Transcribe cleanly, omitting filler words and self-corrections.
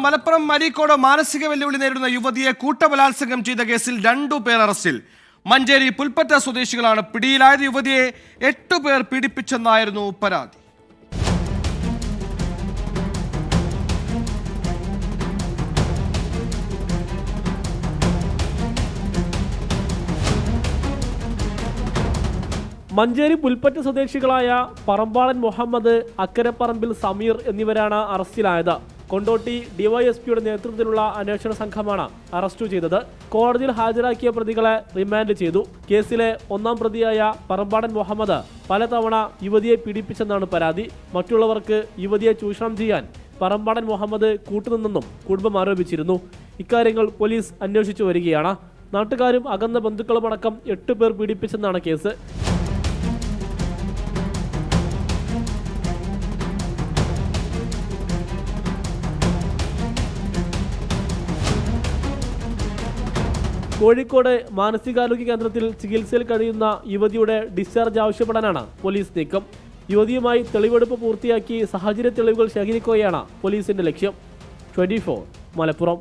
മലപ്പുറം അരീക്കോട് മാനസിക വെല്ലുവിളി നേരിടുന്ന യുവതിയെ കൂട്ടബലാത്സംഗം ചെയ്ത കേസിൽ 2 പേർ അറസ്റ്റിൽ. മഞ്ചേരി പുൽപ്പറ്റ സ്വദേശികളാണ് പിടിയിലായത്. യുവതിയെ 8 പേർ പീഡിപ്പിച്ചെന്നായിരുന്നു പരാതി. മഞ്ചേരി പുൽപ്പറ്റ സ്വദേശികളായ പറമ്പാളൻ മുഹമ്മദ്, അക്കരപ്പറമ്പിൽ സമീർ എന്നിവരാണ് അറസ്റ്റിലായത്. കൊണ്ടോട്ടി ഡിവൈഎസ്പിയുടെ നേതൃത്വത്തിലുള്ള അന്വേഷണ സംഘമാണ് അറസ്റ്റ് ചെയ്തത്. കോടതിയിൽ ഹാജരാക്കിയ പ്രതികളെ റിമാൻഡ് ചെയ്തു. കേസിലെ 1-ാം പ്രതിയായ പറമ്പാളൻ മുഹമ്മദ് പലതവണ യുവതിയെ പീഡിപ്പിച്ചെന്നാണ് പരാതി. മറ്റുള്ളവർക്ക് യുവതിയെ ചൂഷണം ചെയ്യാൻ പറമ്പാളൻ മുഹമ്മദ് കൂട്ടുനിന്നെന്നും കുടുംബം ആരോപിച്ചിരുന്നു. ഇക്കാര്യങ്ങൾ പോലീസ് അന്വേഷിച്ചു വരികയാണ്. നാട്ടുകാരും അകന്ന ബന്ധുക്കളുമടക്കം 8 പേർ പീഡിപ്പിച്ചെന്നാണ് കേസ്. കോഴിക്കോട് മാനസികാരോഗ്യ കേന്ദ്രത്തിൽ ചികിത്സയിൽ കഴിയുന്ന യുവതിയുടെ ഡിസ്ചാർജ് ആവശ്യപ്പെടാനാണ് പോലീസ് നീക്കം. യുവതിയുമായി തെളിവെടുപ്പ് പൂർത്തിയാക്കി സാഹചര്യ തെളിവുകൾ ശേഖരിക്കുകയാണ് പോലീസിന്റെ ലക്ഷ്യം. 24 മലപ്പുറം.